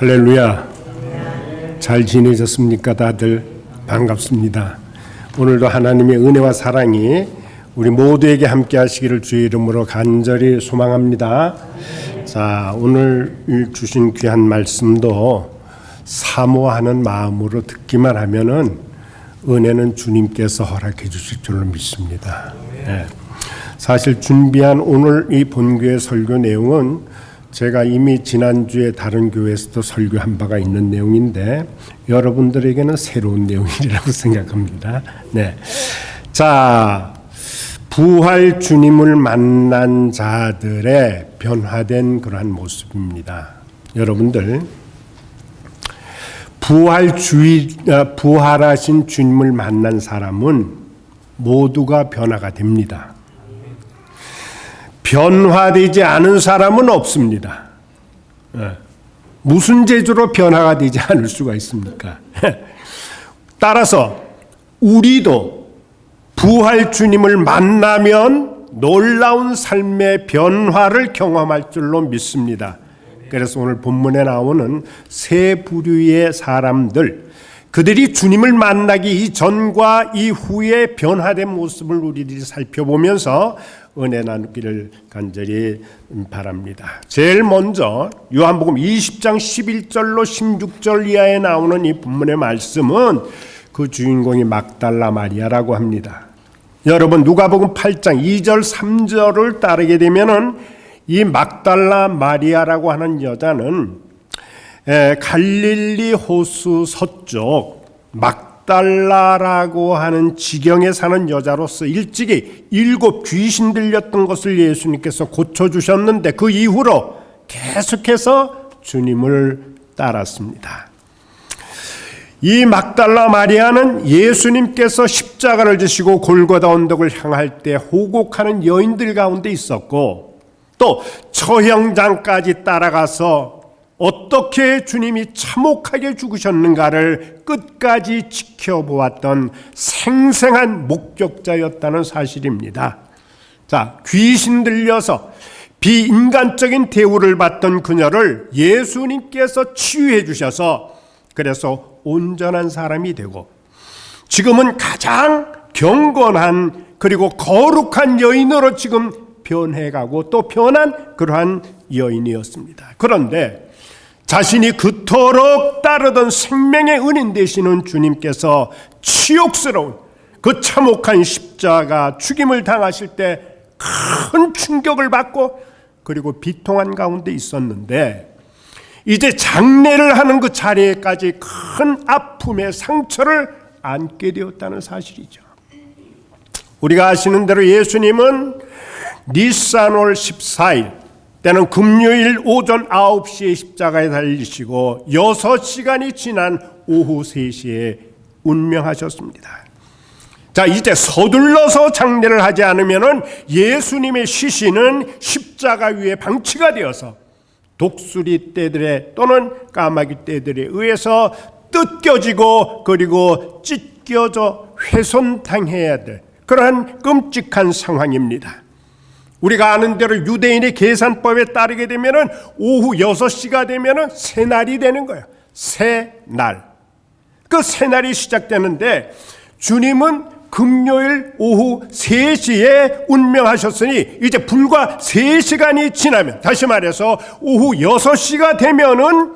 할렐루야. 잘 지내셨습니까? 다들 반갑습니다. 오늘도 하나님의 은혜와 사랑이 우리 모두에게 함께 하시기를 주의 이름으로 간절히 소망합니다. 자, 오늘 주신 귀한 말씀도 사모하는 마음으로 듣기만 하면은 은혜는 주님께서 허락해 주실 줄로 믿습니다. 네. 사실 준비한 오늘 이 본교의 설교 내용은 제가 이미 지난주에 다른 교회에서도 설교한 바가 있는 내용인데 여러분들에게는 새로운 내용이라고 생각합니다. 네. 자, 부활 주님을 만난 자들의 변화된 그러한 모습입니다. 여러분들, 부활하신 주님을 만난 사람은 모두가 변화가 됩니다. 변화되지 않은 사람은 없습니다. 무슨 재주로 변화가 되지 않을 수가 있습니까? 따라서 우리도 부활 주님을 만나면 놀라운 삶의 변화를 경험할 줄로 믿습니다. 그래서 오늘 본문에 나오는 세 부류의 사람들, 그들이 주님을 만나기 이전과 이후의 변화된 모습을 우리들이 살펴보면서 은혜 나누기를 간절히 바랍니다. 제일 먼저 요한복음 20장 11절로 16절 이하에 나오는 이 본문의 말씀은 그 주인공이 막달라 마리아라고 합니다. 여러분 누가복음 8장 2절 3절을 따르게 되면은 이 막달라 마리아라고 하는 여자는 갈릴리 호수 서쪽 막달라라고 하는 지경에 사는 여자로서 일찍이 7 귀신 들렸던 것을 예수님께서 고쳐주셨는데 그 이후로 계속해서 주님을 따랐습니다. 이 막달라 마리아는 예수님께서 십자가를 지시고 골고다 언덕을 향할 때 호곡하는 여인들 가운데 있었고 또 처형장까지 따라가서 어떻게 주님이 참혹하게 죽으셨는가를 끝까지 지켜보았던 생생한 목격자였다는 사실입니다. 자, 귀신 들려서 비인간적인 대우를 받던 그녀를 예수님께서 치유해 주셔서 그래서 온전한 사람이 되고 지금은 가장 경건한 그리고 거룩한 여인으로 지금 변해가고 또 변한 그러한 여인이었습니다. 그런데 자신이 그토록 따르던 생명의 은인 되시는 주님께서 치욕스러운 그 참혹한 십자가 죽임을 당하실 때 큰 충격을 받고 그리고 비통한 가운데 있었는데 이제 장례를 하는 그 자리에까지 큰 아픔의 상처를 안게 되었다는 사실이죠. 우리가 아시는 대로 예수님은 니산월 14일 때는 금요일 오전 9시에 십자가에 달리시고 6시간이 지난 오후 3시에 운명하셨습니다. 자, 이제 서둘러서 장례를 하지 않으면 예수님의 시신은 십자가 위에 방치가 되어서 독수리 떼들에 또는 까마귀 떼들에 의해서 뜯겨지고 그리고 찢겨져 훼손당해야 될 그러한 끔찍한 상황입니다. 우리가 아는 대로 유대인의 계산법에 따르게 되면은 오후 6시가 되면은 새날이 되는 거예요. 새날. 그 새날이 시작되는데 주님은 금요일 오후 3시에 운명하셨으니 이제 불과 3시간이 지나면 다시 말해서 오후 6시가 되면은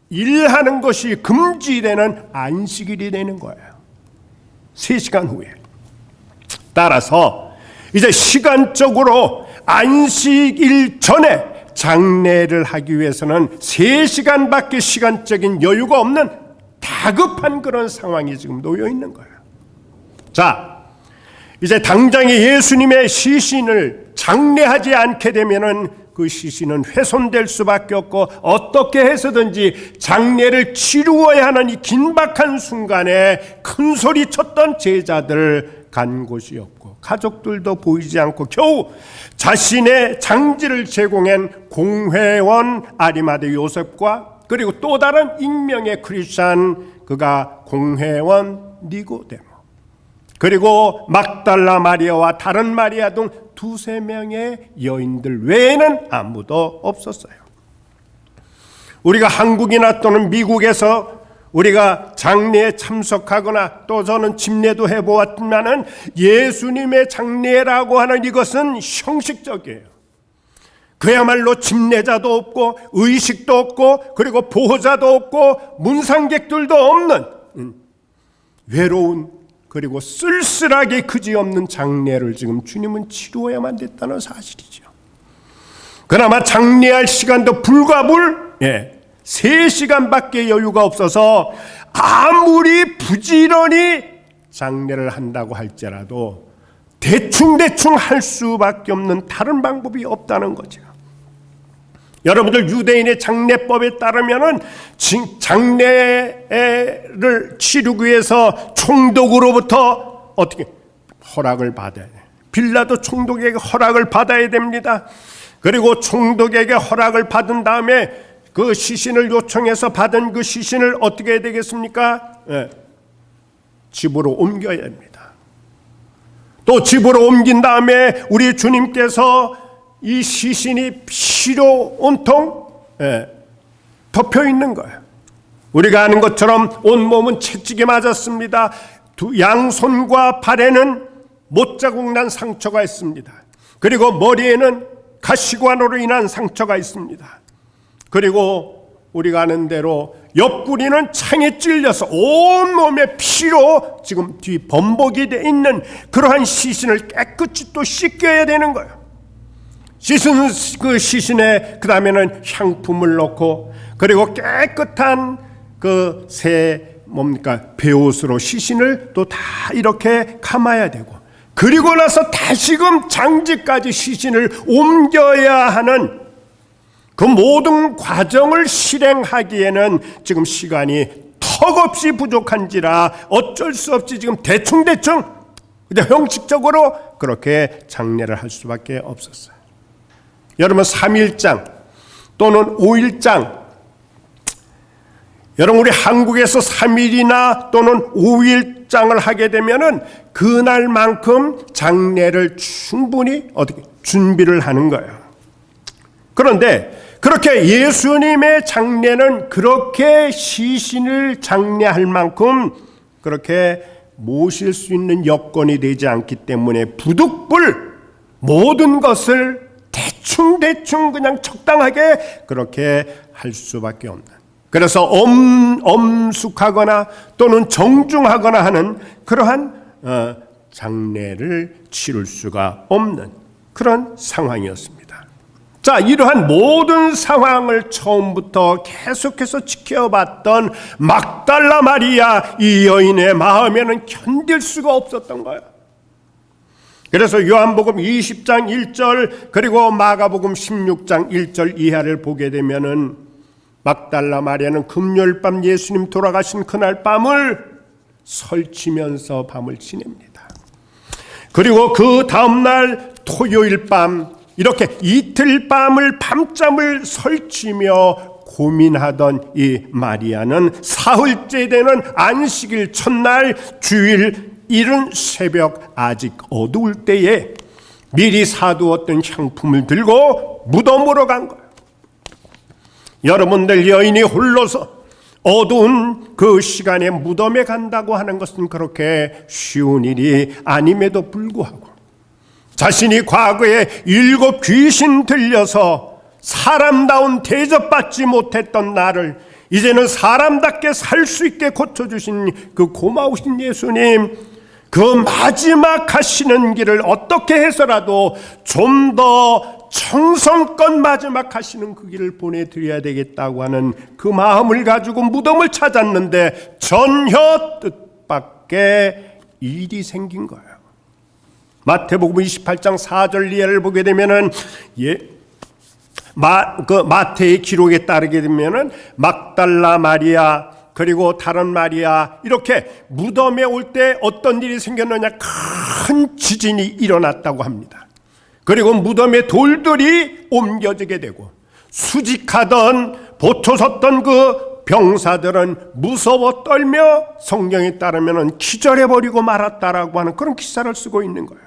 일하는 것이 금지되는 안식일이 되는 거예요. 3시간 후에. 따라서 이제 시간적으로 안식일 전에 장례를 하기 위해서는 3시간밖에 시간적인 여유가 없는 다급한 그런 상황이 지금 놓여 있는 거예요. 자, 이제 당장에 예수님의 시신을 장례하지 않게 되면은 그 시신은 훼손될 수밖에 없고 어떻게 해서든지 장례를 치루어야 하는 이 긴박한 순간에 큰 소리 쳤던 제자들 간 곳이 없고 가족들도 보이지 않고 겨우 자신의 장지를 제공한 공회원 아리마대 요셉과 그리고 또 다른 익명의 크리스찬 그가 공회원 니고데모 그리고 막달라 마리아와 다른 마리아 등 2-3명의 여인들 외에는 아무도 없었어요. 우리가 한국이나 또는 미국에서 우리가 장례에 참석하거나 또 저는 집례도 해보았지만은 예수님의 장례라고 하는 이것은 형식적이에요. 그야말로 집례자도 없고 의식도 없고 그리고 보호자도 없고 문상객들도 없는 외로운 그리고 쓸쓸하게 그지없는 장례를 지금 주님은 치루어야만 됐다는 사실이죠. 그나마 장례할 시간도 불가불 3시간밖에 여유가 없어서 아무리 부지런히 장례를 한다고 할지라도 대충 할 수밖에 없는 다른 방법이 없다는 거죠. 여러분들 유대인의 장례법에 따르면은 장례를 치르기 위해서 총독으로부터 어떻게 허락을 받아야 돼요. 빌라도 총독에게 허락을 받아야 됩니다. 그리고 총독에게 허락을 받은 다음에 그 시신을 요청해서 받은 그 시신을 어떻게 해야 되겠습니까? 집으로 옮겨야 됩니다. 또 집으로 옮긴 다음에 우리 주님께서 이 시신이 피로 온통 덮여 있는 거예요. 우리가 아는 것처럼 온몸은 채찍에 맞았습니다. 양손과 발에는 못자국 난 상처가 있습니다. 그리고 머리에는 가시관으로 인한 상처가 있습니다. 그리고 우리가 아는 대로 옆구리는 창에 찔려서 온몸에 피로 지금 뒤 범벅이 되어 있는 그러한 시신을 깨끗이 또 씻겨야 되는 거예요. 씻은 그 시신에 그 다음에는 향품을 넣고 그리고 깨끗한 그 새 베옷으로 시신을 또 다 이렇게 감아야 되고 그리고 나서 다시금 장지까지 시신을 옮겨야 하는 그 모든 과정을 실행하기에는 지금 시간이 턱없이 부족한지라 어쩔 수 없이 지금 대충 그냥 형식적으로 그렇게 장례를 할 수밖에 없었어요. 여러분 3일장 또는 5일장, 여러분 우리 한국에서 3일이나 또는 5일장을 하게 되면은 그날만큼 장례를 충분히 어떻게 준비를 하는 거예요. 그런데 그렇게 예수님의 장례는 그렇게 시신을 장례할 만큼 그렇게 모실 수 있는 여건이 되지 않기 때문에 부득불 모든 것을 대충 그냥 적당하게 그렇게 할 수밖에 없는, 그래서 엄숙하거나 또는 정중하거나 하는 그러한 장례를 치를 수가 없는 그런 상황이었습니다. 자, 이러한 모든 상황을 처음부터 계속해서 지켜봤던 막달라 마리아 이 여인의 마음에는 견딜 수가 없었던 거예요. 그래서 요한복음 20장 1절 그리고 마가복음 16장 1절 이하를 보게 되면은 막달라 마리아는 금요일 밤 예수님 돌아가신 그날 밤을 설치면서 밤을 지냅니다. 그리고 그 다음날 토요일 밤 이렇게 이틀 밤을 밤잠을 설치며 고민하던 이 마리아는 사흘째 되는 안식일 첫날 주일 이른 새벽 아직 어두울 때에 미리 사두었던 향품을 들고 무덤으로 간 거예요. 여러분들, 여인이 홀로서 어두운 그 시간에 무덤에 간다고 하는 것은 그렇게 쉬운 일이 아님에도 불구하고 자신이 과거에 7 귀신 들려서 사람다운 대접받지 못했던 나를 이제는 사람답게 살 수 있게 고쳐주신 그 고마우신 예수님, 그 마지막 가시는 길을 어떻게 해서라도 좀 더 정성껏 마지막 가시는 그 길을 보내드려야 되겠다고 하는 그 마음을 가지고 무덤을 찾았는데 전혀 뜻밖의 일이 생긴 거예요. 마태복음 28장 4절 이하를 보게 되면은 마태의 기록에 따르게 되면은 막달라 마리아 그리고 다른 마리아 이렇게 무덤에 올 때 어떤 일이 생겼느냐, 큰 지진이 일어났다고 합니다. 그리고 무덤에 돌들이 옮겨지게 되고 수직하던 보초 섰던 그 병사들은 무서워 떨며 성경에 따르면 기절해버리고 말았다라고 하는 그런 기사를 쓰고 있는 거예요.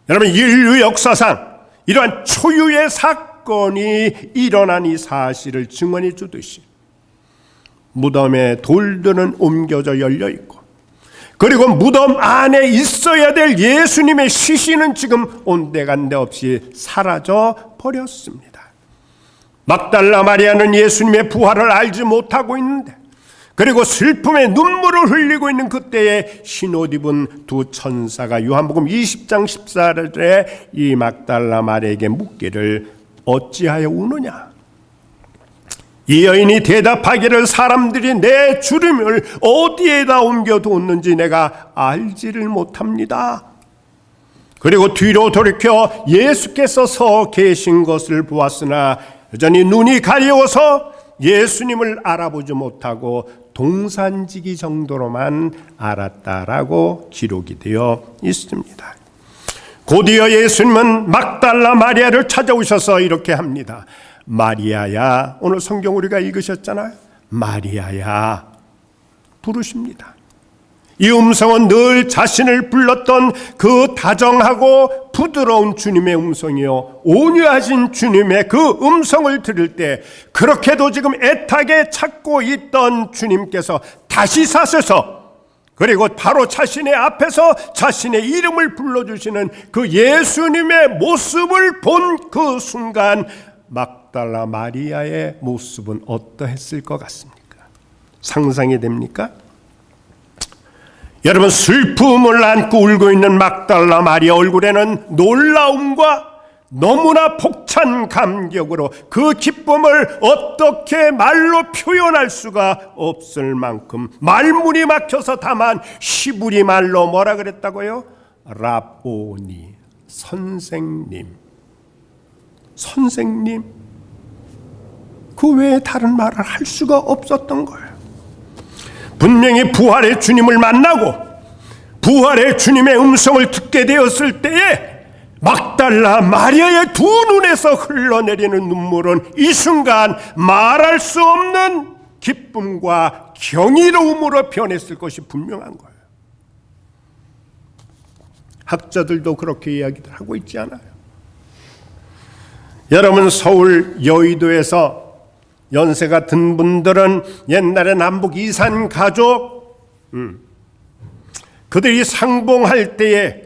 여러분, 인류 역사상 이러한 초유의 사건이 일어난 이 사실을 증언해 주듯이 무덤에 돌들은 옮겨져 열려 있고, 그리고 무덤 안에 있어야 될 예수님의 시신은 지금 온데간데 없이 사라져 버렸습니다. 막달라 마리아는 예수님의 부활을 알지 못하고 있는데, 그리고 슬픔에 눈물을 흘리고 있는 그때에 흰옷 입은 두 천사가 요한복음 20장 14절에 이 막달라 마리아에게 묻기를 어찌하여 우느냐? 이 여인이 대답하기를 사람들이 내 주름을 어디에다 옮겨두었는지 내가 알지를 못합니다. 그리고 뒤로 돌이켜 예수께서 서 계신 것을 보았으나 여전히 눈이 가려워서 예수님을 알아보지 못하고 동산지기 정도로만 알았다라고 기록이 되어 있습니다. 곧이어 예수님은 막달라 마리아를 찾아오셔서 이렇게 합니다. 마리아야. 오늘 성경 우리가 읽으셨잖아요. 마리아야 부르십니다. 이 음성은 늘 자신을 불렀던 그 다정하고 부드러운 주님의 음성이요, 온유하신 주님의 그 음성을 들을 때 그렇게도 지금 애타게 찾고 있던 주님께서 다시 사셔서, 그리고 바로 자신의 앞에서 자신의 이름을 불러주시는 그 예수님의 모습을 본 그 순간 막달라 마리아의 모습은 어떠했을 것 같습니까? 상상이 됩니까? 여러분, 슬픔을 안고 울고 있는 막달라 마리아 얼굴에는 놀라움과 너무나 벅찬 감격으로 그 기쁨을 어떻게 말로 표현할 수가 없을 만큼 말문이 막혀서 다만 히브리 말로 뭐라 그랬다고요? 라보니, 선생님. 선생님. 그 외에 다른 말을 할 수가 없었던 거예요. 분명히 부활의 주님을 만나고 부활의 주님의 음성을 듣게 되었을 때에 막달라 마리아의 두 눈에서 흘러내리는 눈물은 이 순간 말할 수 없는 기쁨과 경이로움으로 변했을 것이 분명한 거예요. 학자들도 그렇게 이야기를 하고 있지 않아요? 여러분, 서울 여의도에서 연세가 든 분들은 옛날에 남북 이산 가족, 그들이 상봉할 때에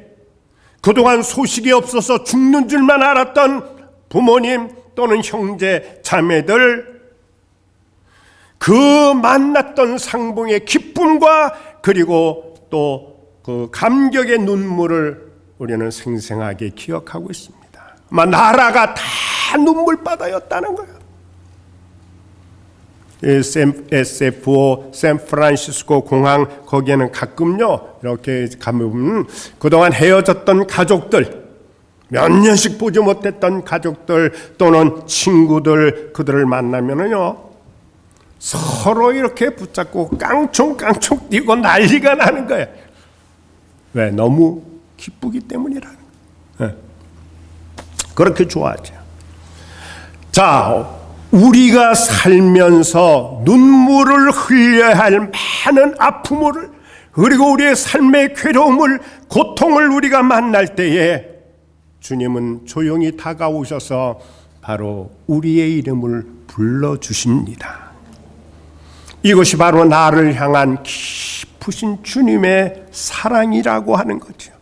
그동안 소식이 없어서 죽는 줄만 알았던 부모님 또는 형제 자매들, 그 만났던 상봉의 기쁨과 그리고 또 그 감격의 눈물을 우리는 생생하게 기억하고 있습니다. 아마 나라가 다 눈물바다였다는 거예요. SFO 샌프란시스코 공항, 거기에는 가끔요 이렇게 가면 그동안 헤어졌던 가족들, 몇 년씩 보지 못했던 가족들 또는 친구들, 그들을 만나면은요 서로 이렇게 붙잡고 깡총깡총 뛰고 난리가 나는 거예요. 왜? 너무 기쁘기 때문이라는 거예요. 그렇게 좋아하죠. 자, 우리가 살면서 눈물을 흘려야 할 많은 아픔을, 그리고 우리의 삶의 괴로움을, 고통을 우리가 만날 때에 주님은 조용히 다가오셔서 바로 우리의 이름을 불러주십니다. 이것이 바로 나를 향한 깊으신 주님의 사랑이라고 하는 거죠.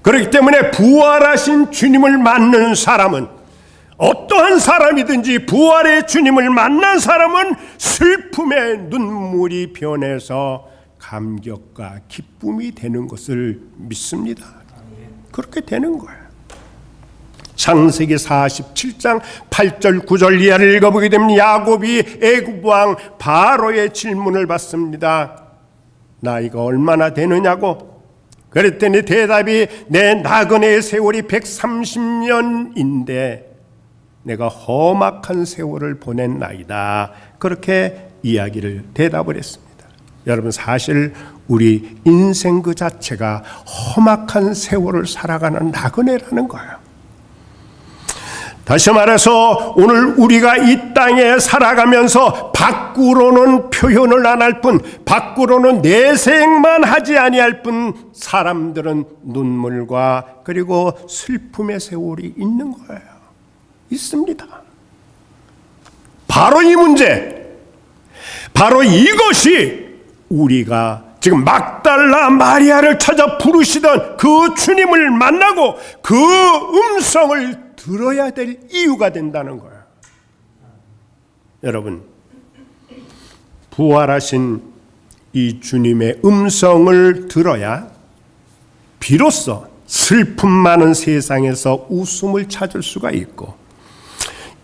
그렇기 때문에 부활하신 주님을 만나는 사람은, 어떠한 사람이든지 부활의 주님을 만난 사람은 슬픔의 눈물이 변해서 감격과 기쁨이 되는 것을 믿습니다. 그렇게 되는 거예요. 창세기 47장 8절 9절 이하를 읽어보게 되면 야곱이 애굽 왕 바로의 질문을 받습니다. 나이가 얼마나 되느냐고. 그랬더니 대답이 내 나그네의 세월이 130년인데 내가 험악한 세월을 보냈나이다. 그렇게 이야기를 대답을 했습니다. 여러분, 사실 우리 인생 그 자체가 험악한 세월을 살아가는 나그네라는 거예요. 다시 말해서 오늘 우리가 이 땅에 살아가면서 밖으로는 표현을 안 할 뿐, 밖으로는 내색만 하지 아니할 뿐, 사람들은 눈물과 그리고 슬픔의 세월이 있는 거예요. 있습니다. 바로 이 문제, 바로 이것이 우리가 지금 막달라 마리아를 찾아 부르시던 그 주님을 만나고 그 음성을 들어야 될 이유가 된다는 거예요. 여러분, 부활하신 이 주님의 음성을 들어야 비로소 슬픔 많은 세상에서 웃음을 찾을 수가 있고,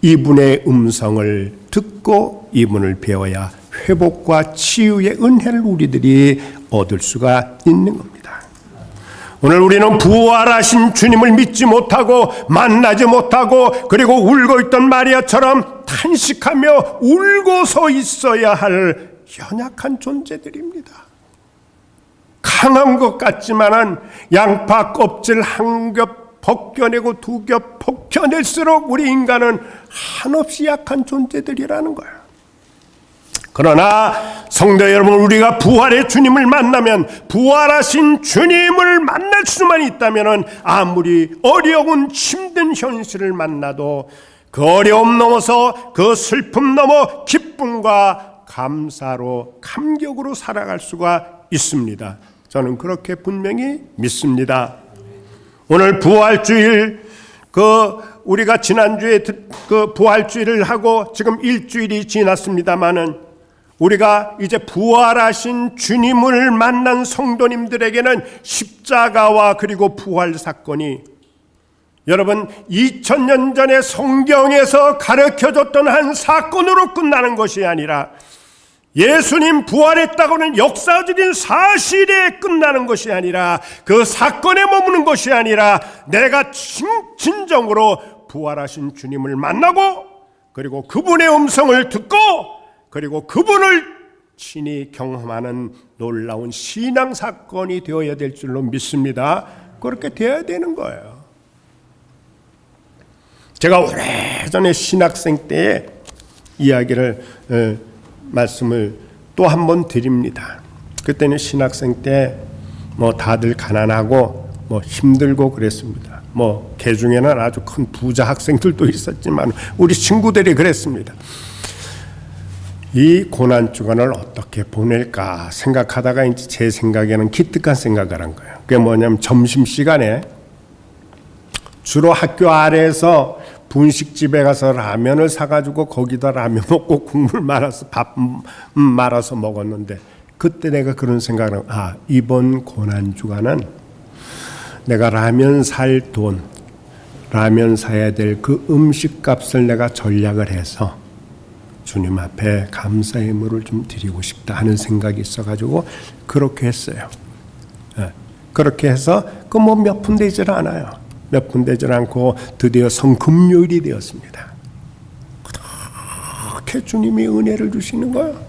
이분의 음성을 듣고 이분을 배워야 회복과 치유의 은혜를 우리들이 얻을 수가 있는 겁니다. 오늘 우리는 부활하신 주님을 믿지 못하고 만나지 못하고, 그리고 울고 있던 마리아처럼 탄식하며 울고서 있어야 할 연약한 존재들입니다. 강한 것 같지만은 양파 껍질 한 겹 벗겨내고 두 겹 벗겨낼수록 우리 인간은 한없이 약한 존재들이라는 거예요. 그러나 성도 여러분, 우리가 부활의 주님을 만나면, 부활하신 주님을 만날 수만 있다면 아무리 어려운 힘든 현실을 만나도 그 어려움 넘어서 그 슬픔 넘어 기쁨과 감사로, 감격으로 살아갈 수가 있습니다. 저는 그렇게 분명히 믿습니다. 오늘 부활주일, 우리가 지난주에 그 부활주일을 하고 지금 일주일이 지났습니다마는, 우리가 이제 부활하신 주님을 만난 성도님들에게는 십자가와 그리고 부활 사건이, 여러분, 2000년 전에 성경에서 가르쳐줬던 한 사건으로 끝나는 것이 아니라, 예수님 부활했다고는 역사적인 사실에 끝나는 것이 아니라, 그 사건에 머무는 것이 아니라, 내가 진정으로 부활하신 주님을 만나고, 그리고 그분의 음성을 듣고, 그리고 그분을 친히 경험하는 놀라운 신앙 사건이 되어야 될 줄로 믿습니다. 그렇게 되어야 되는 거예요. 제가 오래전에 신학생 때의 이야기를 말씀을 또 한 번 드립니다. 그때는 신학생 때 다들 가난하고 힘들고 그랬습니다. 그 중에는 아주 큰 부자 학생들도 있었지만 우리 친구들이 그랬습니다. 이 고난 주간을 어떻게 보낼까 생각하다가 이제 제 생각에는 기특한 생각을 한 거예요. 그게 뭐냐면, 점심시간에 주로 학교 아래에서 분식집에 가서 라면을 사가지고 거기다 라면 먹고 국물 말아서 밥 말아서 먹었는데, 그때 내가 그런 생각을 하고, 이번 고난주간은 내가 라면 살 돈, 라면 사야 될 그 음식값을 내가 전략을 해서 주님 앞에 감사의 예물을 좀 드리고 싶다 하는 생각이 있어가지고 그렇게 했어요. 그렇게 해서 그 몇 푼 되질 않아요. 몇 푼 되질 않고 드디어 성금요일이 되었습니다. 그렇게 주님이 은혜를 주시는 거예요.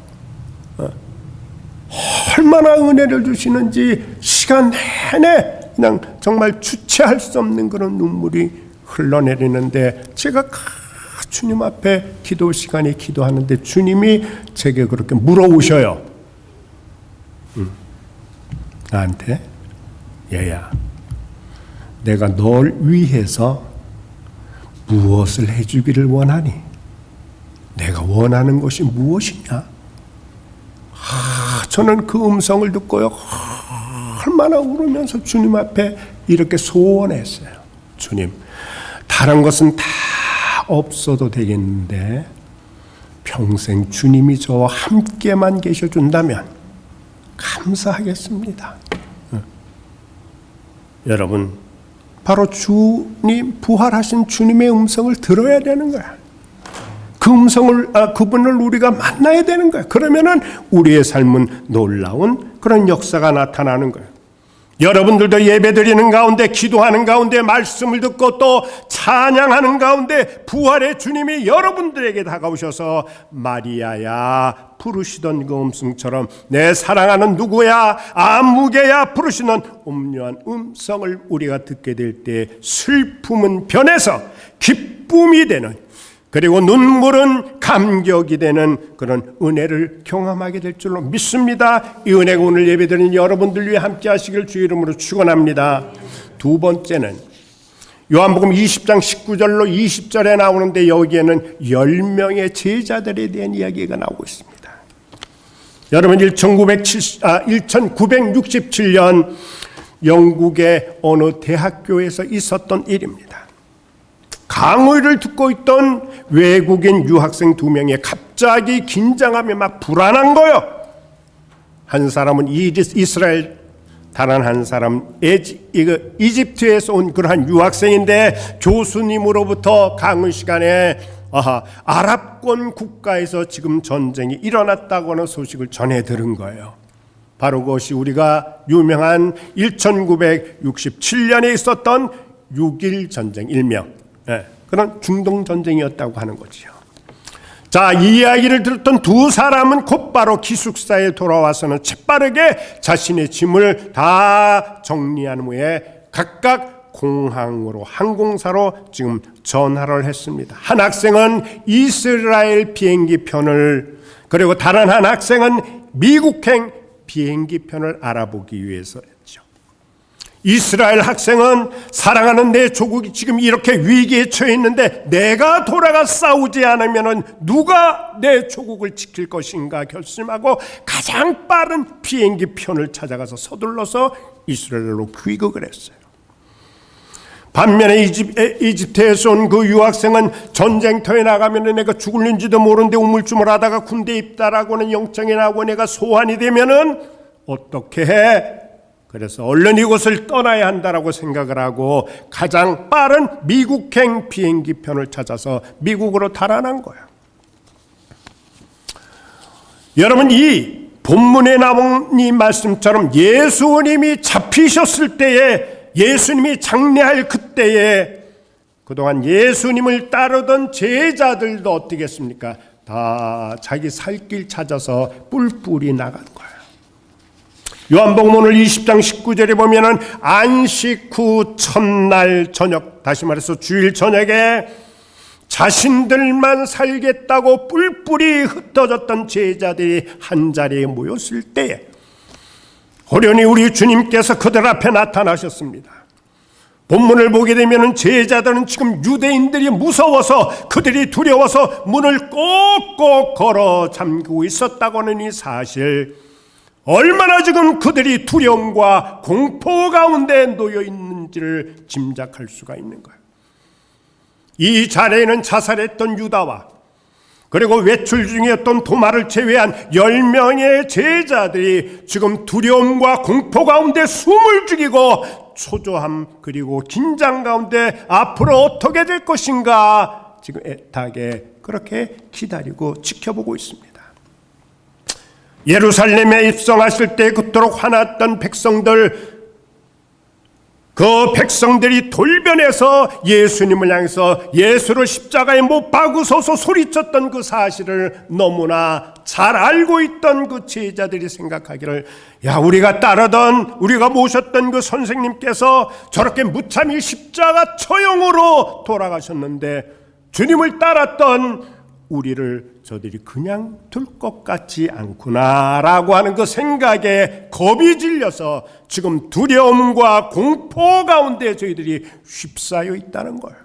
얼마나 은혜를 주시는지 시간 내내 그냥 정말 주체할 수 없는 그런 눈물이 흘러내리는데, 제가 주님 앞에 기도 시간에 기도하는데 주님이 제게 그렇게 물어오셔요. 나한테, 얘야, 내가 널 위해서 무엇을 해주기를 원하니? 내가 원하는 것이 무엇이냐? 저는 그 음성을 듣고요, 얼마나 울으면서 주님 앞에 이렇게 소원했어요. 주님, 다른 것은 다 없어도 되겠는데 평생 주님이 저와 함께만 계셔준다면 감사하겠습니다. 여러분, 바로 주님, 부활하신 주님의 음성을 들어야 되는 거야. 그 음성을, 그분을 우리가 만나야 되는 거야. 그러면은 우리의 삶은 놀라운 그런 역사가 나타나는 거야. 여러분들도 예배드리는 가운데, 기도하는 가운데, 말씀을 듣고 또 찬양하는 가운데 부활의 주님이 여러분들에게 다가오셔서 마리아야 부르시던 그 음성처럼, 내 사랑하는 누구야, 아무개야 부르시는 음료한 음성을 우리가 듣게 될 때 슬픔은 변해서 기쁨이 되는, 그리고 눈물은 감격이 되는 그런 은혜를 경험하게 될 줄로 믿습니다. 이 은혜가 오늘 예배드리는 여러분들 위해 함께 하시길 주 이름으로 축원합니다. 두 번째는 요한복음 20장 19절로 20절에 나오는데 여기에는 10명의 제자들에 대한 이야기가 나오고 있습니다. 여러분 1967년 영국의 어느 대학교에서 있었던 일입니다. 강의를 듣고 있던 외국인 유학생 2명이 갑자기 긴장하며 막 불안한 거예요. 한 사람은 이스라엘, 다른 한 사람 이집트에서 온 그러한 유학생인데 교수님으로부터 강의 시간에 아랍권 국가에서 지금 전쟁이 일어났다고 하는 소식을 전해 들은 거예요. 바로 그것이 우리가 유명한 1967년에 있었던 6.1 전쟁 일명, 그런 중동 전쟁이었다고 하는 거죠. 자, 이 이야기를 들었던 두 사람은 곧바로 기숙사에 돌아와서는 재빠르게 자신의 짐을 다 정리한 후에 각각 공항으로, 항공사로 지금 전화를 했습니다. 한 학생은 이스라엘 비행기 편을, 그리고 다른 한 학생은 미국행 비행기 편을 알아보기 위해서 했죠. 이스라엘 학생은 사랑하는 내 조국이 지금 이렇게 위기에 처해 있는데 내가 돌아가 싸우지 않으면 누가 내 조국을 지킬 것인가 결심하고 가장 빠른 비행기 편을 찾아가서 서둘러서 이스라엘로 귀국을 했어요. 반면에 이집트에서 온 그 유학생은 전쟁터에 나가면 내가 죽을는지도 모르는데 우물쭈물하다가 군대에 입다라고는 영장이 나고 내가 소환이 되면은 어떻게 해? 그래서 얼른 이곳을 떠나야 한다라고 생각을 하고 가장 빠른 미국행 비행기 편을 찾아서 미국으로 달아난 거예요. 여러분, 이 본문에 나온 이 말씀처럼 예수님이 잡히셨을 때에, 예수님이 장례할 그때에 그동안 예수님을 따르던 제자들도 어떻게 했습니까? 다 자기 살 길 찾아서 뿔뿔이 나간 거예요. 요한복음 오늘 20장 19절에 보면은 안식 후 첫날 저녁, 다시 말해서 주일 저녁에 자신들만 살겠다고 뿔뿔이 흩어졌던 제자들이 한자리에 모였을 때에 호련히 우리 주님께서 그들 앞에 나타나셨습니다. 본문을 보게 되면 제자들은 지금 유대인들이 무서워서, 그들이 두려워서 문을 꼭꼭 걸어 잠그고 있었다고 하는 이 사실, 얼마나 지금 그들이 두려움과 공포 가운데 놓여 있는지를 짐작할 수가 있는 거예요. 이 자리에는 자살했던 유다와 그리고 외출 중이었던 도마를 제외한 10명의 제자들이 지금 두려움과 공포 가운데 숨을 죽이고 초조함 그리고 긴장 가운데 앞으로 어떻게 될 것인가 지금 애타게 그렇게 기다리고 지켜보고 있습니다. 예루살렘에 입성하실 때 그토록 화났던 백성들, 그 백성들이 돌변해서 예수님을 향해서 예수를 십자가에 못 박으소서 소리쳤던 그 사실을 너무나 잘 알고 있던 그 제자들이 생각하기를, 야, 우리가 따르던, 우리가 모셨던 그 선생님께서 저렇게 무참히 십자가 처형으로 돌아가셨는데 주님을 따랐던 우리를 저들이 그냥 둘 것 같지 않구나라고 하는 그 생각에 겁이 질려서 지금 두려움과 공포 가운데 저희들이 휩싸여 있다는 거예요.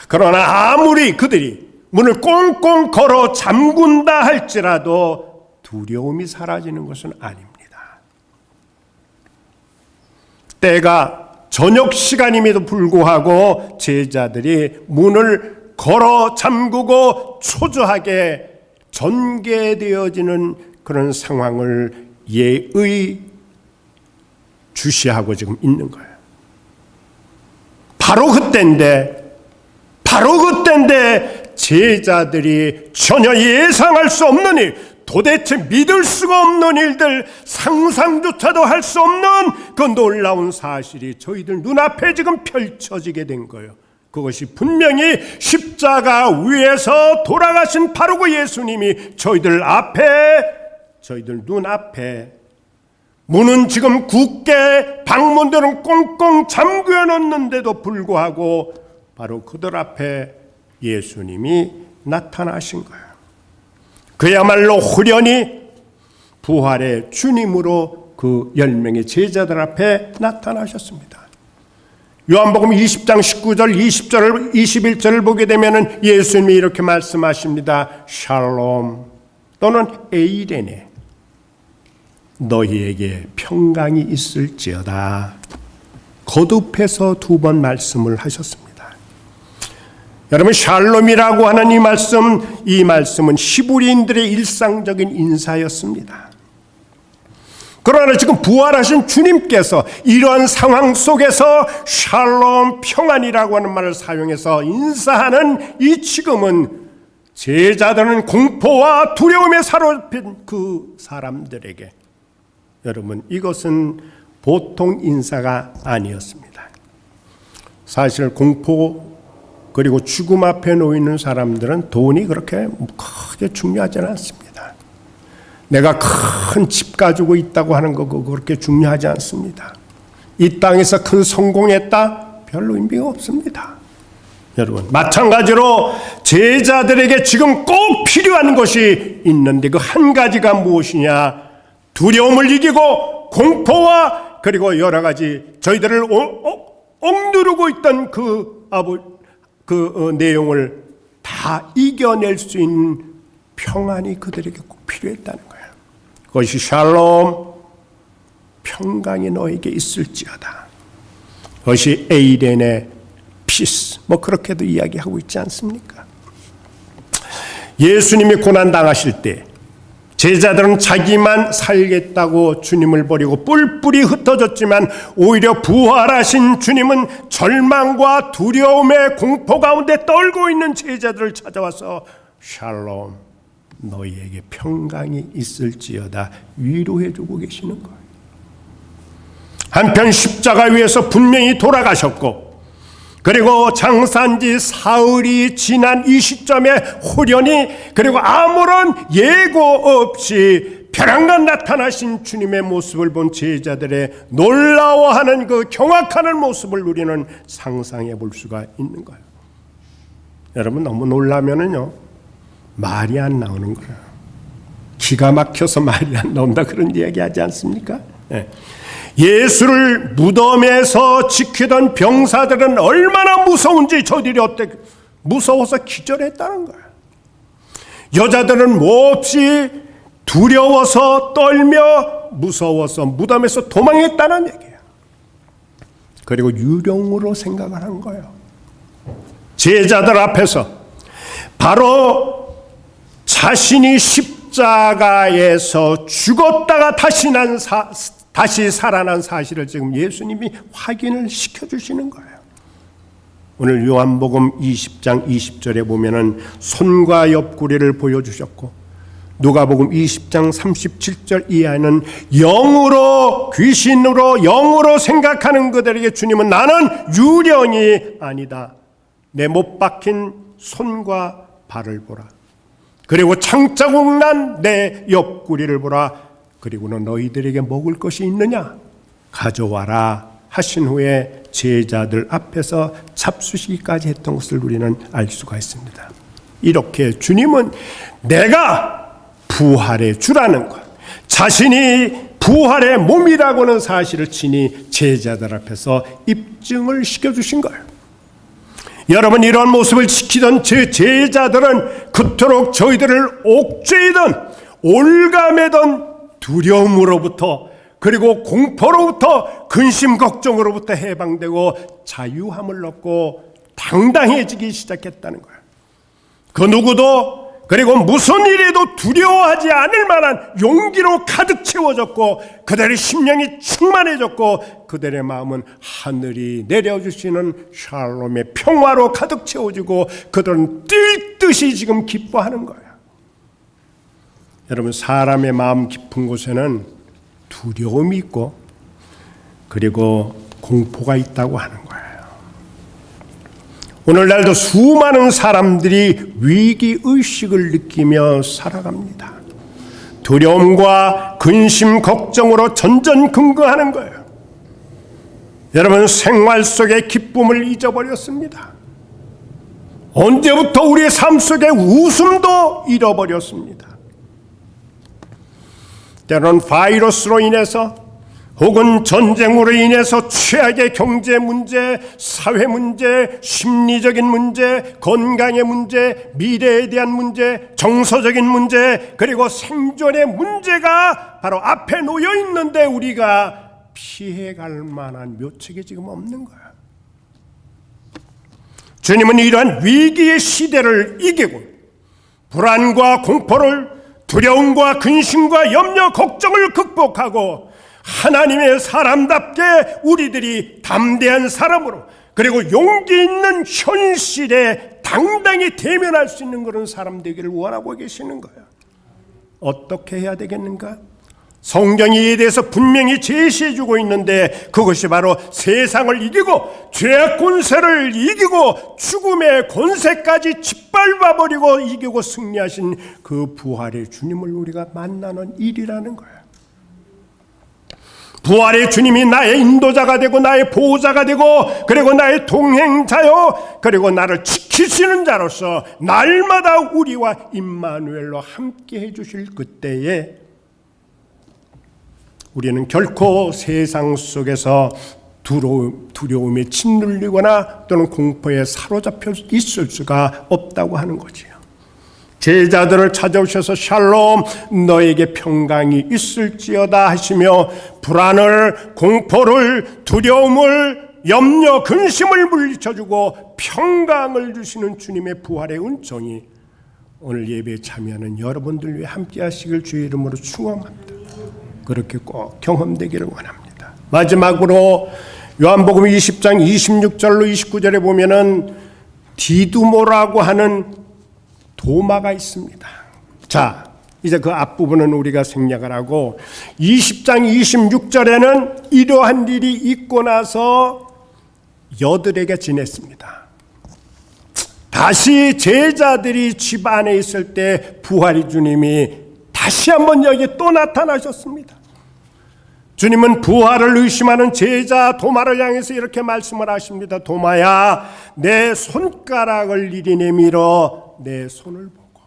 그러나 아무리 그들이 문을 꽁꽁 걸어 잠근다 할지라도 두려움이 사라지는 것은 아닙니다. 때가 저녁 시간임에도 불구하고 제자들이 문을 걸어 잠그고 초조하게 전개되어지는 그런 상황을 예의주시하고 지금 있는 거예요. 바로 그때인데 제자들이 전혀 예상할 수 없는 일, 도대체 믿을 수가 없는 일들, 상상조차도 할 수 없는 그 놀라운 사실이 저희들 눈앞에 지금 펼쳐지게 된 거예요. 그것이 분명히 십자가 위에서 돌아가신 바로 그 예수님이 저희들 눈앞에, 문은 지금 굳게, 방문들은 꽁꽁 잠겨 놓는데도 불구하고 바로 그들 앞에 예수님이 나타나신 거예요. 그야말로 후련히 부활의 주님으로 그 10명의 제자들 앞에 나타나셨습니다. 요한복음 20장 19절, 20절, 21절을 보게 되면 예수님이 이렇게 말씀하십니다. 샬롬 또는 에이레네, 너희에게 평강이 있을지어다. 거듭해서 2번 말씀을 하셨습니다. 여러분, 샬롬이라고 하는 이 말씀은 히브리인들의 일상적인 인사였습니다. 그러나 지금 부활하신 주님께서 이러한 상황 속에서 샬롬, 평안이라고 하는 말을 사용해서 인사하는 이 지금은 제자들은 공포와 두려움에 사로잡힌 그 사람들에게, 여러분, 이것은 보통 인사가 아니었습니다. 사실 공포 그리고 죽음 앞에 놓이는 사람들은 돈이 그렇게 크게 중요하지는 않습니다. 내가 큰 집 가지고 있다고 하는 거 그렇게 중요하지 않습니다. 이 땅에서 큰 성공했다? 별로 의미가 없습니다. 여러분, 마찬가지로 제자들에게 지금 꼭 필요한 것이 있는데 그 한 가지가 무엇이냐? 두려움을 이기고 공포와 그리고 여러 가지 저희들을 억누르고 있던 그 내용을 다 이겨낼 수 있는 평안이 그들에게 꼭 필요했다는 거예요. 그것이 샬롬, 평강이 너에게 있을지어다. 그것이 에이렌의 피스, 그렇게도 이야기하고 있지 않습니까? 예수님이 고난당하실 때 제자들은 자기만 살겠다고 주님을 버리고 뿔뿔이 흩어졌지만 오히려 부활하신 주님은 절망과 두려움의 공포 가운데 떨고 있는 제자들을 찾아와서 샬롬, 너희에게 평강이 있을지어다 위로해주고 계시는 거예요. 한편 십자가 위에서 분명히 돌아가셨고, 그리고 장사한 지 사흘이 지난 이 시점에 호련히, 그리고 아무런 예고 없이 벼랑간 나타나신 주님의 모습을 본 제자들의 놀라워하는 그 경악하는 모습을 우리는 상상해 볼 수가 있는 거예요. 여러분, 너무 놀라면은요 말이 안 나오는 거예요. 기가 막혀서 말이 안 나온다, 그런 이야기 하지 않습니까? 네. 예수를 무덤에서 지키던 병사들은 얼마나 무서운지 저들이 어떻게 무서워서 기절했다는 거예요. 여자들은 몹시 두려워서 떨며 무서워서 무덤에서 도망했다는 얘기예요. 그리고 유령으로 생각을 한 거예요. 제자들 앞에서 바로 자신이 십자가에서 죽었다가 다시 살아난 사실을 지금 예수님이 확인을 시켜주시는 거예요. 오늘 요한복음 20장 20절에 보면은 손과 옆구리를 보여주셨고, 누가복음 20장 37절 이하는 영으로, 귀신으로, 영으로 생각하는 그들에게 주님은 나는 유령이 아니다, 내 못 박힌 손과 발을 보라, 그리고 창자국 난 내 옆구리를 보라, 그리고는 너희들에게 먹을 것이 있느냐 가져와라 하신 후에 제자들 앞에서 잡수시기까지 했던 것을 우리는 알 수가 있습니다. 이렇게 주님은 내가 부활의 주라는 것, 자신이 부활의 몸이라고 하는 사실을 친히 제자들 앞에서 입증을 시켜주신 거예요. 여러분, 이런 모습을 지키던 제 제자들은 그토록 저희들을 옥죄이던 올가매던 두려움으로부터, 그리고 공포로부터, 근심 걱정으로부터 해방되고 자유함을 얻고 당당해지기 시작했다는 거예요. 그 누구도, 그리고 무슨 일에도 두려워하지 않을 만한 용기로 가득 채워졌고, 그들의 심령이 충만해졌고, 그들의 마음은 하늘이 내려주시는 샬롬의 평화로 가득 채워지고, 그들은 뛸 듯이 지금 기뻐하는 거예요. 여러분, 사람의 마음 깊은 곳에는 두려움이 있고 그리고 공포가 있다고 하는 거예요. 오늘날도 수많은 사람들이 위기의식을 느끼며 살아갑니다. 두려움과 근심, 걱정으로 전전긍긍하는 거예요. 여러분, 생활 속의 기쁨을 잊어버렸습니다. 언제부터 우리의 삶 속의 웃음도 잃어버렸습니다. 때로는 바이러스로 인해서, 혹은 전쟁으로 인해서 최악의 경제 문제, 사회 문제, 심리적인 문제, 건강의 문제, 미래에 대한 문제, 정서적인 문제, 그리고 생존의 문제가 바로 앞에 놓여 있는데 우리가 피해갈 만한 묘책이 지금 없는 거야. 주님은 이러한 위기의 시대를 이기고 불안과 공포를, 두려움과 근심과 염려, 걱정을 극복하고 하나님의 사람답게 우리들이 담대한 사람으로, 그리고 용기 있는 현실에 당당히 대면할 수 있는 그런 사람 되기를 원하고 계시는 거예요. 어떻게 해야 되겠는가? 성경이 이에 대해서 분명히 제시해주고 있는데, 그것이 바로 세상을 이기고 죄의 권세를 이기고 죽음의 권세까지 짓밟아버리고 이기고 승리하신 그 부활의 주님을 우리가 만나는 일이라는 거예요. 부활의 주님이 나의 인도자가 되고 나의 보호자가 되고 그리고 나의 동행자요, 그리고 나를 지키시는 자로서 날마다 우리와 임마누엘로 함께 해주실 그때에 우리는 결코 세상 속에서 두려움에 짓눌리거나 또는 공포에 사로잡혀 있을 수가 없다고 하는 거지요. 제자들을 찾아오셔서 샬롬, 너에게 평강이 있을지어다 하시며 불안을, 공포를, 두려움을, 염려, 근심을 물리쳐주고 평강을 주시는 주님의 부활의 은총이 오늘 예배에 참여하는 여러분들 위해 함께 하시길 주의 이름으로 축원합니다. 그렇게 꼭 경험되기를 원합니다. 마지막으로 요한복음 20장 26절로 29절에 보면은 디두모라고 하는 도마가 있습니다. 자, 이제 그 앞부분은 우리가 생략을 하고 20장 26절에는 이러한 일이 있고 나서 여들에게 지냈습니다. 다시 제자들이 집 안에 있을 때 부활의 주님이 다시 한번 여기에 또 나타나셨습니다. 주님은 부활을 의심하는 제자 도마를 향해서 이렇게 말씀을 하십니다. 도마야, 내 손가락을 이리 내밀어 내 손을 보고,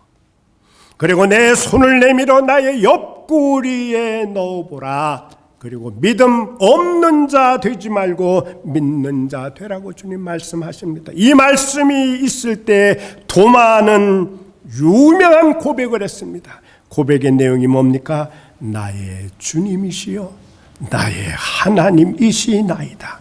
그리고 내 손을 내밀어 나의 옆구리에 넣어보라. 그리고 믿음 없는 자 되지 말고 믿는 자 되라고 주님 말씀하십니다. 이 말씀이 있을 때 도마는 유명한 고백을 했습니다. 고백의 내용이 뭡니까? 나의 주님이시여 나의 하나님이시나이다.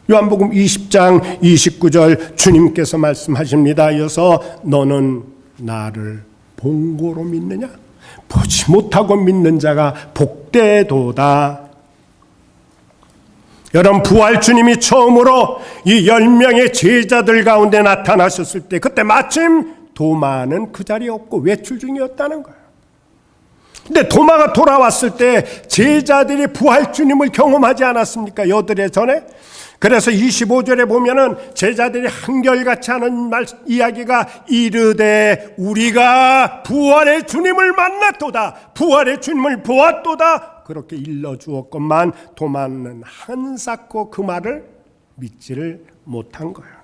요한복음 20장 29절 주님께서 말씀하십니다. 이어서 너는 나를 본 거로 믿느냐? 보지 못하고 믿는 자가 복되도다. 여러분, 부활 주님이 처음으로 이 10명의 제자들 가운데 나타나셨을 때 그때 마침 도마는 그 자리에 없고 외출 중이었다는 거예요. 근데 도마가 돌아왔을 때 제자들이 부활 주님을 경험하지 않았습니까? 여들의 전에. 그래서 25절에 보면은 제자들이 한결같이 하는 이야기가 이르되 우리가 부활의 주님을 만났도다, 부활의 주님을 보았도다, 그렇게 일러주었건만 도마는 한사코 그 말을 믿지를 못한 거예요.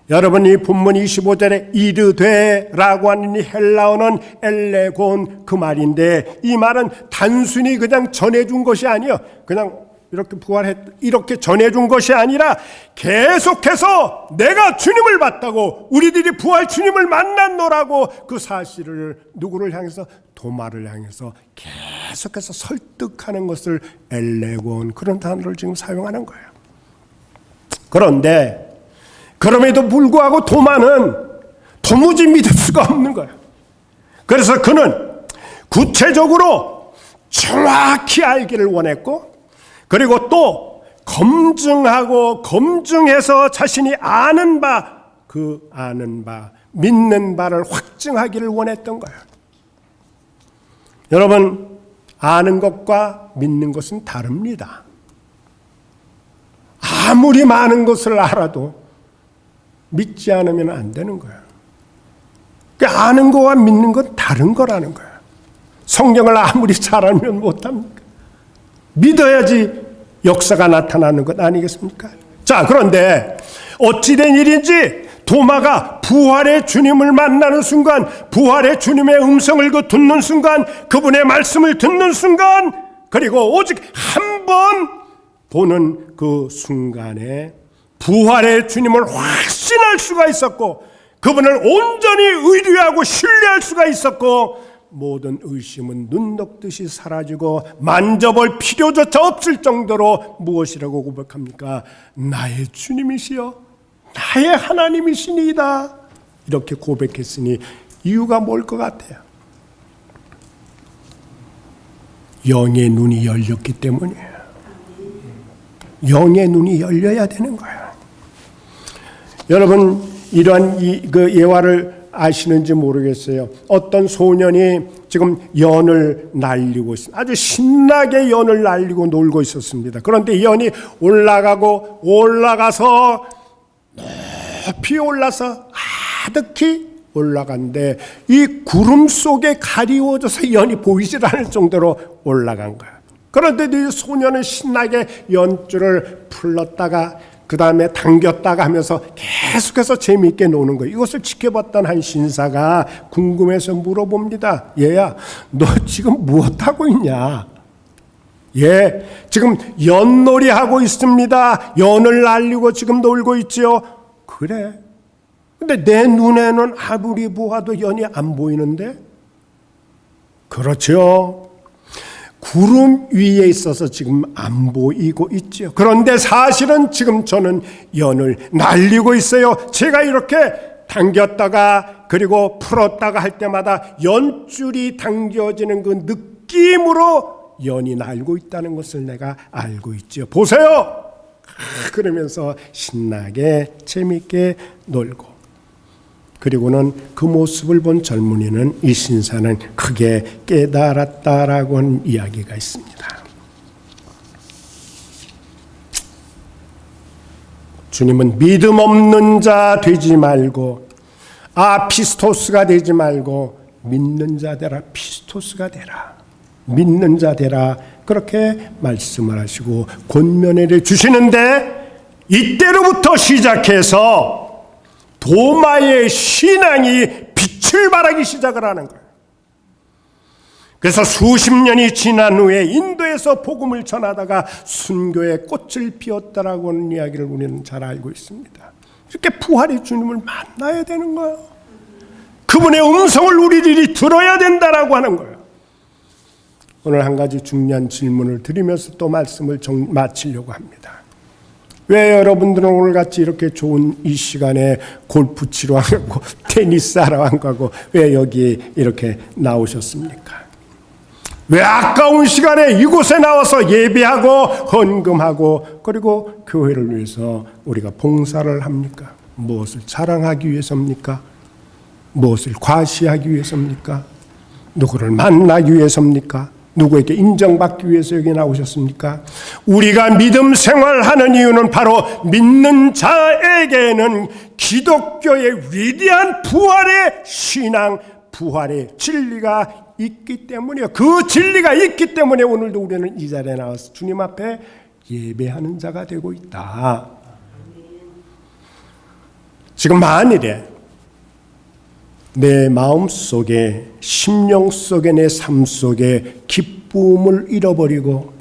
여러분, 이 본문 25절에 이르되라고 하는 이 헬라어는 엘레곤 그 말인데, 이 말은 단순히 그냥 전해준 것이 아니에요. 그냥 이렇게 이렇게 전해준 것이 아니라 계속해서 내가 주님을 봤다고, 우리들이 부활 주님을 만났노라고 그 사실을 누구를 향해서? 도마를 향해서 계속해서 설득하는 것을 엘레곤, 그런 단어를 지금 사용하는 거예요. 그런데 그럼에도 불구하고 도마는 도무지 믿을 수가 없는 거예요. 그래서 그는 구체적으로 정확히 알기를 원했고, 그리고 또 검증하고 검증해서 자신이 아는 바, 그 아는 바, 믿는 바를 확증하기를 원했던 거예요. 여러분, 아는 것과 믿는 것은 다릅니다. 아무리 많은 것을 알아도 믿지 않으면 안 되는 거예요. 그러니까 아는 거와 믿는 건 다른 거라는 거예요. 성경을 아무리 잘 알면 못합니까? 믿어야지 역사가 나타나는 것 아니겠습니까? 자, 그런데 어찌된 일인지 도마가 부활의 주님을 만나는 순간, 부활의 주님의 음성을 듣는 순간, 그분의 말씀을 듣는 순간 그리고 오직 한 번 보는 그 순간에 부활의 주님을 확신할 수가 있었고, 그분을 온전히 의뢰하고 신뢰할 수가 있었고, 모든 의심은 눈 녹듯이 사라지고 만져볼 필요조차 없을 정도로 무엇이라고 고백합니까? 나의 주님이시여 나의 하나님이시니이다. 이렇게 고백했으니 이유가 뭘 것 같아요? 영의 눈이 열렸기 때문이에요. 영의 눈이 열려야 되는 거예요. 여러분, 이러한 그 예화를 아시는지 모르겠어요. 어떤 소년이 지금 연을 날리고 있습니다. 아주 신나게 연을 날리고 놀고 있었습니다. 그런데 연이 올라가서 높이 올라서 아득히 올라간데 이 구름 속에 가리워져서 연이 보이질 않을 정도로 올라간 거예요. 그런데 이 소년은 신나게 연줄을 풀렀다가 그 다음에 당겼다가 하면서 계속해서 재미있게 노는 거예요. 이것을 지켜봤던 한 신사가 궁금해서 물어봅니다. 얘야, 너 지금 무엇하고 있냐? 예, 지금 연놀이 하고 있습니다. 연을 날리고 지금 놀고 있지요. 그래. 근데 내 눈에는 아무리 보아도 연이 안 보이는데? 그렇죠. 구름 위에 있어서 지금 안 보이고 있죠. 그런데 사실은 지금 저는 연을 날리고 있어요. 제가 이렇게 당겼다가 그리고 풀었다가 할 때마다 연줄이 당겨지는 그 느낌으로 연이 날고 있다는 것을 내가 알고 있죠. 보세요. 그러면서 신나게 재미있게 놀고, 그리고는 그 모습을 본 젊은이는, 이 신사는 크게 깨달았다라고 하는 이야기가 있습니다. 주님은 믿음 없는 자 되지 말고, 피스토스가 되지 말고 믿는 자 되라, 피스토스가 되라, 믿는 자 되라, 그렇게 말씀을 하시고 권면을 주시는데, 이때로부터 시작해서 도마의 신앙이 빛을 발하기 시작을 하는 거예요. 그래서 수십 년이 지난 후에 인도에서 복음을 전하다가 순교의 꽃을 피웠다라고 하는 이야기를 우리는 잘 알고 있습니다. 이렇게 부활의 주님을 만나야 되는 거예요. 그분의 음성을 우리들이 들어야 된다라고 하는 거예요. 오늘 한 가지 중요한 질문을 드리면서 또 말씀을 마치려고 합니다. 왜 여러분들은 오늘같이 이렇게 좋은 이 시간에 골프 치러 안 가고 테니스 하러 안 가고 왜 여기 이렇게 나오셨습니까? 왜 아까운 시간에 이곳에 나와서 예배하고 헌금하고 그리고 교회를 위해서 우리가 봉사를 합니까? 무엇을 자랑하기 위해서입니까? 무엇을 과시하기 위해서입니까? 누구를 만나기 위해서입니까? 누구에게 인정받기 위해서 여기 나오셨습니까? 우리가 믿음 생활하는 이유는 바로 믿는 자에게는 기독교의 위대한 부활의 신앙, 부활의 진리가 있기 때문이에요. 그 진리가 있기 때문에 오늘도 우리는 이 자리에 나와서 주님 앞에 예배하는 자가 되고 있다. 지금 만일에 내 마음 속에, 심령 속에, 내 삶 속에 기쁨을 잃어버리고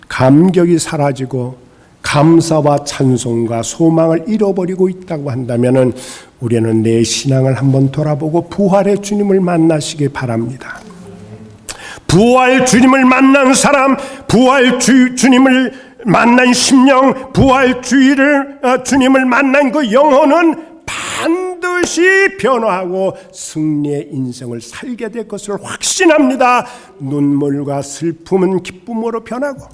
감격이 사라지고 감사와 찬송과 소망을 잃어버리고 있다고 한다면 우리는 내 신앙을 한번 돌아보고 부활의 주님을 만나시기 바랍니다. 부활 주님을 만난 사람, 부활 주님을 만난 심령, 부활 주님을 만난 그 영혼은 반드시 변화하고 승리의 인생을 살게 될 것을 확신합니다. 눈물과 슬픔은 기쁨으로 변하고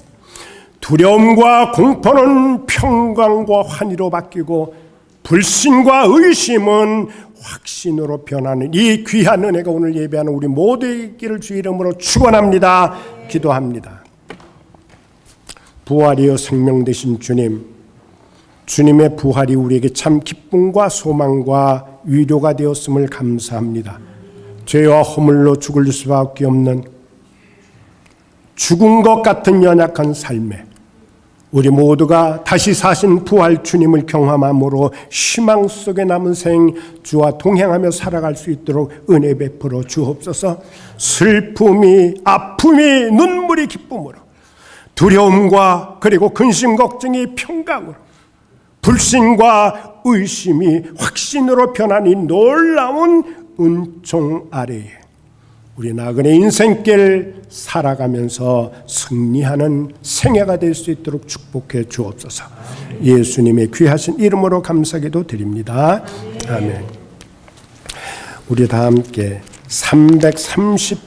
두려움과 공포는 평강과 환희로 바뀌고 불신과 의심은 확신으로 변하는 이 귀한 은혜가 오늘 예배하는 우리 모두의 있기를 주 이름으로 축원합니다. 기도합니다. 부활이여 생명 되신 주님, 주님의 부활이 우리에게 참 기쁨과 소망과 위로가 되었음을 감사합니다. 죄와 허물로 죽을 수밖에 없는 죽은 것 같은 연약한 삶에 우리 모두가 다시 사신 부활 주님을 경험함으로 희망 속에 남은 생 주와 동행하며 살아갈 수 있도록 은혜 베풀어 주옵소서. 슬픔이, 아픔이, 눈물이 기쁨으로, 두려움과 그리고 근심 걱정이 평강으로, 불신과 의심이 확신으로 변한 이 놀라운 은총 아래에 우리 나그네 인생길 살아가면서 승리하는 생애가 될 수 있도록 축복해 주옵소서. 예수님의 귀하신 이름으로 감사기도 드립니다. 아멘. 우리 다 함께 337